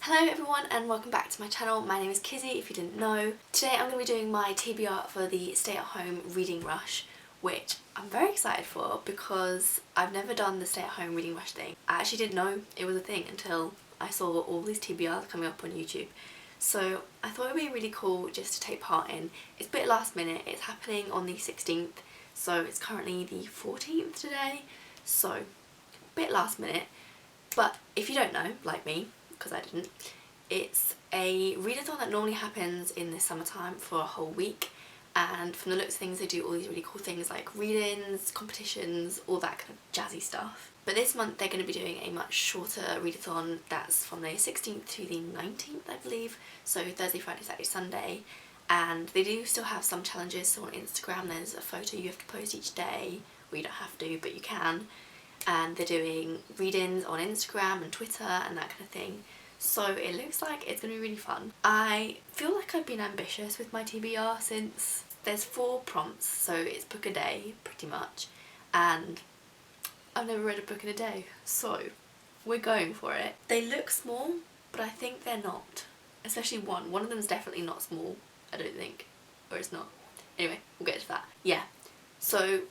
Hello everyone and welcome back to my channel. My name is Kizzy if you didn't know. Today I'm going to be doing my TBR for the stay at home reading rush, which I'm very excited for because I've never done the stay at home reading rush thing. I actually didn't know it was a thing until I saw all these TBRs coming up on YouTube. So I thought it would be really cool just to take part in. It's a bit last minute, it's happening on the 16th, so it's currently the 14th today, so a bit last minute. But if you don't know, like me, because I didn't, it's a readathon that normally happens in the summertime for a whole week, and from the looks of things they do all these really cool things like read-ins, competitions, all that kind of jazzy stuff. But this month they're going to be doing a much shorter readathon that's from the 16th to the 19th I believe, so Thursday, Friday, Saturday, Sunday, and they do still have some challenges. So on Instagram there's a photo you have to post each day, well you don't have to but you can, and they're doing read-ins on Instagram and Twitter and that kind of thing. So it looks like it's going to be really fun. I feel like I've been ambitious with my TBR since there's 4 prompts, so it's book a day pretty much, and I've never read a book in a day, so we're going for it. They look small, but I think they're not. Especially one. One of them is definitely not small, I don't think. Or it's not. Anyway, we'll get to that. Yeah, so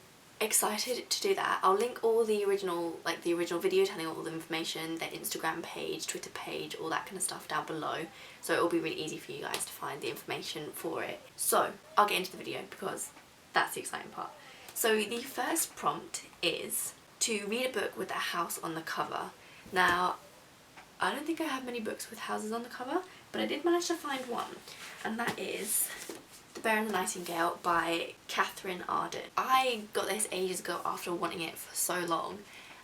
excited to do that. I'll link all the original, like the original video telling all the information, their Instagram page, Twitter page, all that kind of stuff down below, so it will be really easy for you guys to find the information for it. So I'll get into the video because that's the exciting part. So the first prompt is to read a book with a house on the cover. Now I don't think I have many books with houses on the cover, but I did manage to find one, and that is The Bear and the Nightingale by Katherine Arden. I got this ages ago after wanting it for so long,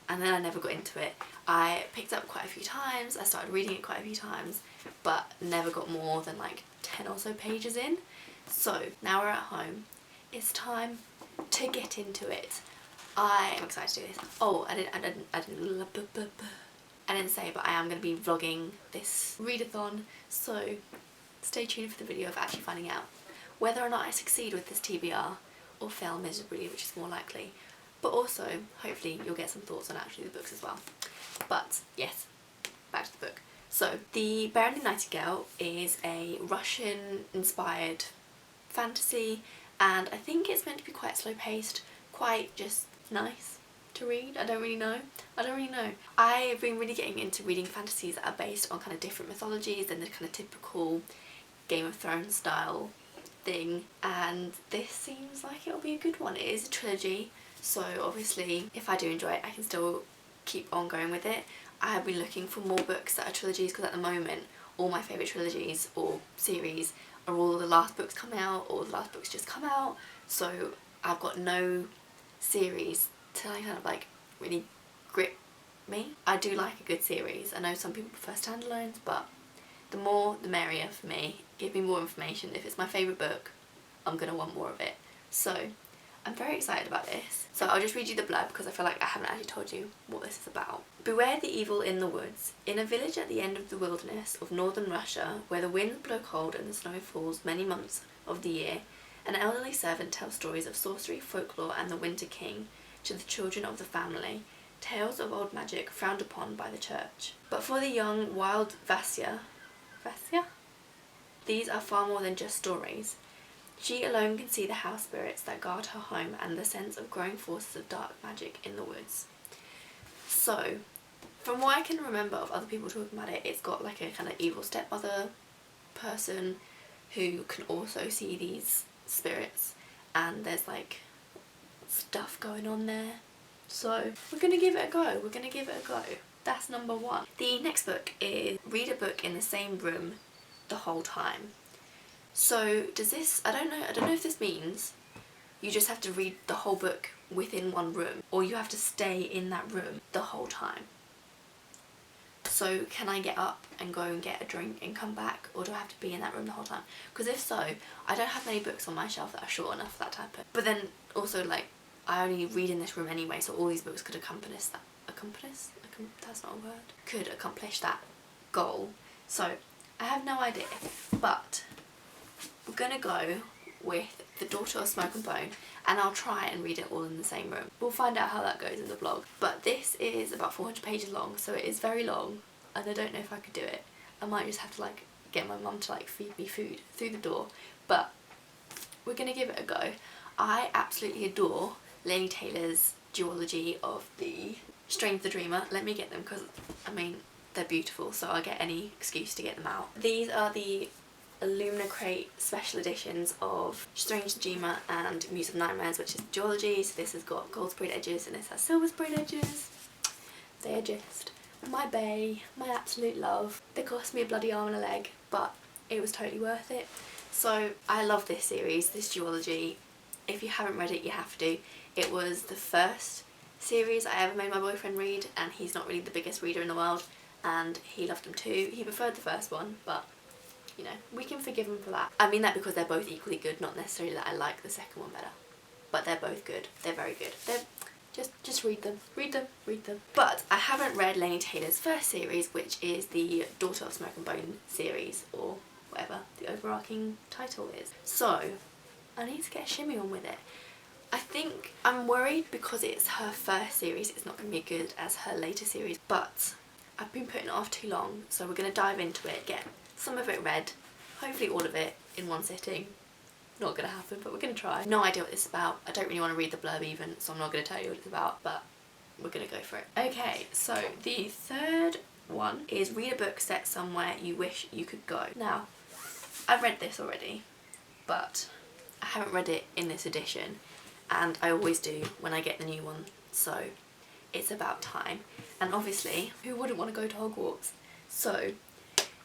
and then I never got into it. I picked up quite a few times, I started reading it quite a few times, but never got more than like 10 or so pages in. So now we're at home, it's time to get into it. I am excited to do this. Oh, I didn't say, but I am going to be vlogging this readathon, so stay tuned for the video of actually finding out whether or not I succeed with this TBR or fail miserably, which is more likely. But also, hopefully you'll get some thoughts on actually the books as well. But yes, back to the book. So, The Bear and the Nightingale is a Russian-inspired fantasy, and I think it's meant to be quite slow-paced, quite just nice to read. I don't really know. I've been really getting into reading fantasies that are based on kind of different mythologies than the kind of typical Game of Thrones style thing, and this seems like it'll be a good one. It is a trilogy, so obviously if I do enjoy it I can still keep on going with it. I have been looking for more books that are trilogies because at the moment all my favourite trilogies or series are all the last books come out or the last books just come out, so I've got no series to kind of like really grip me. I do like a good series. I know some people prefer standalones, but the more the merrier for me. Give me more information. If it's my favourite book, I'm going to want more of it. So I'm very excited about this. So I'll just read you the blurb because I feel like I haven't actually told you what this is about. Beware the evil in the woods. In a village at the end of the wilderness of northern Russia, where the winds blow cold and the snow falls many months of the year, an elderly servant tells stories of sorcery, folklore and the Winter King to the children of the family, tales of old magic frowned upon by the church. But for the young, wild Vasya? These are far more than just stories. She alone can see the house spirits that guard her home and the sense of growing forces of dark magic in the woods. So, from what I can remember of other people talking about it, it's got like a kind of evil stepmother person who can also see these spirits, and there's like stuff going on there. So we're going to give it a go. That's number 1. The next book is read a book in the same room the whole time. So does this, I don't know if this means you just have to read the whole book within one room, or you have to stay in that room the whole time. So can I get up and go and get a drink and come back, or do I have to be in that room the whole time? Because if so, I don't have many books on my shelf that are short enough for that to happen. But then also, like, I only read in this room anyway, so all these books could accomplish that. That's not a word. Could accomplish that goal. So I have no idea, but we're gonna go with The Daughter of Smoke and Bone, and I'll try and read it all in the same room. We'll find out how that goes in the vlog. But this is about 400 pages long, so it is very long, and I don't know if I could do it. I might just have to like get my mum to like feed me food through the door, but we're gonna give it a go. I absolutely adore Laini Taylor's duology of the Strange the Dreamer. Let me get them because I mean they're beautiful, so I'll get any excuse to get them out. These are the Illumina Crate special editions of Strange the Dreamer and Muse of Nightmares, which is duology. So this has got gold sprayed edges and this has silver sprayed edges. They are just my bae, my absolute love. They cost me a bloody arm and a leg, but it was totally worth it. So I love this series, this duology. If you haven't read it, you have to. It was the first series I ever made my boyfriend read, and he's not really the biggest reader in the world, and he loved them too. He preferred the first one, but you know, we can forgive him for that. I mean that because they're both equally good, not necessarily that I like the second one better. But they're both good. They're very good. They're just read them. Read them. Read them. But I haven't read Laini Taylor's first series, which is the Daughter of Smoke and Bone series, or whatever the overarching title is. So I need to get a shimmy on with it. I think I'm worried because it's her first series, it's not going to be good as her later series, but I've been putting it off too long, so we're going to dive into it, get some of it read, hopefully all of it in one sitting. Not going to happen, but we're going to try. No idea what this is about. I don't really want to read the blurb even, so I'm not going to tell you what it's about, but we're going to go for it. Okay, so the third one is read a book set somewhere you wish you could go. Now, I've read this already, but I haven't read it in this edition, and I always do when I get the new one, so it's about time. And obviously, who wouldn't want to go to Hogwarts? So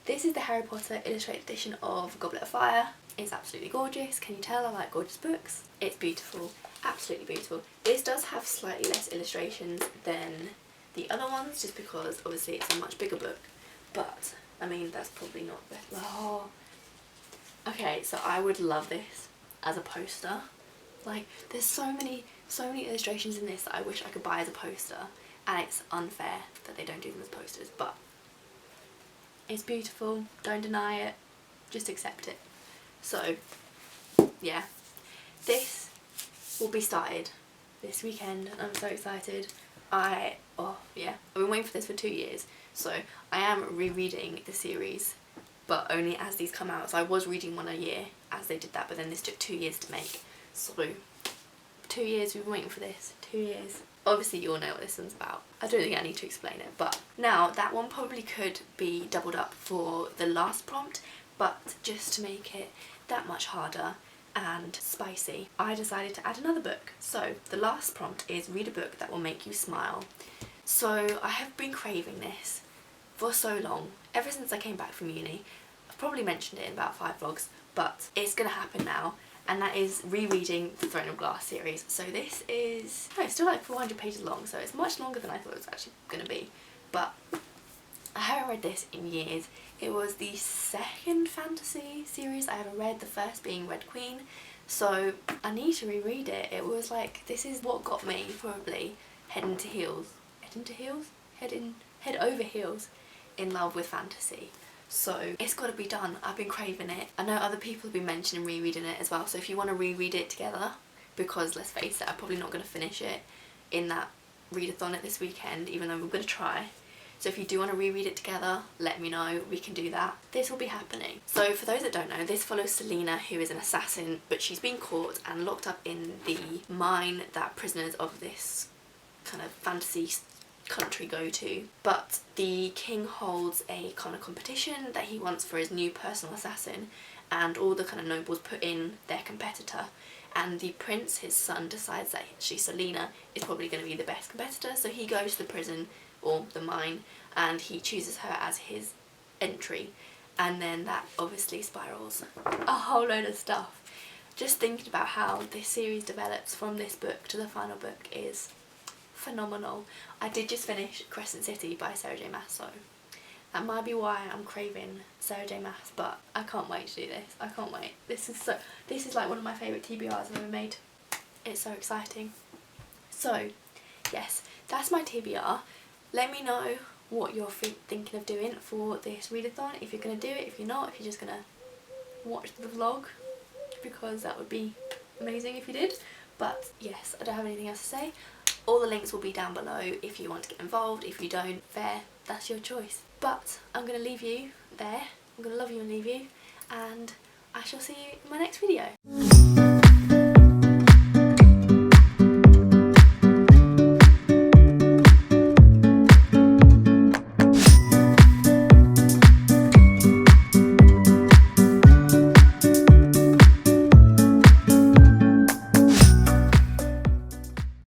this is the Harry Potter illustrated edition of Goblet of Fire. It's absolutely gorgeous. Can you tell I like gorgeous books? It's beautiful, absolutely beautiful. This does have slightly less illustrations than the other ones, just because obviously it's a much bigger book, but I mean that's probably not the... Oh. Okay, so I would love this as a poster. Like, there's so many illustrations in this that I wish I could buy as a poster, and it's unfair that they don't do them as posters, but it's beautiful, don't deny it, just accept it. So yeah, this will be started this weekend and I'm so excited. Oh yeah, I've been waiting for this for 2 years, so I am rereading the series, but only as these come out. So I was reading one a year as they did that, but then this took 2 years to make. So 2 years we've been waiting for this, 2 years. Obviously you all know what this one's about. I don't think I need to explain it, but now that one probably could be doubled up for the last prompt, but just to make it that much harder and spicy, I decided to add another book. So the last prompt is read a book that will make you smile. So I have been craving this for so long, ever since I came back from uni. I've probably mentioned it in about 5 vlogs, but it's gonna happen now, and that is rereading the Throne of Glass series. So this is, oh, it's still like 400 pages long, so it's much longer than I thought it was actually gonna be, but I haven't read this in years. It was the second fantasy series I ever read, the first being Red Queen, so I need to reread it. It was like, this is what got me probably head over heels in love with fantasy. So it's got to be done. I've been craving it. I know other people have been mentioning rereading it as well, so if you want to reread it together, because let's face it, I'm probably not going to finish it in that readathon this weekend, even though we're going to try. So if you do want to reread it together, let me know, we can do that. This will be happening. So for those that don't know, this follows Selena, who is an assassin, but she's been caught and locked up in the mine that prisoners of this kind of fantasy country go to. But the king holds a kind of competition that he wants for his new personal assassin, and all the kind of nobles put in their competitor, and the prince, his son, decides that Selena is probably going to be the best competitor, so he goes to the prison or the mine and he chooses her as his entry, and then that obviously spirals a whole load of stuff. Just thinking about how this series develops from this book to the final book is phenomenal. I did just finish Crescent City by Sarah J Maas, so that might be why I'm craving Sarah J Maas, but I can't wait to do this. I can't wait. This is like one of my favourite TBRs I've ever made. It's so exciting. So yes, that's my TBR. Let me know what you're thinking of doing for this readathon, if you're going to do it, if you're not, if you're just going to watch the vlog, because that would be amazing if you did. But yes, I don't have anything else to say. All the links will be down below if you want to get involved. If you don't, fair, that's your choice. But I'm going to leave you there. I'm going to love you and leave you, and I shall see you in my next video.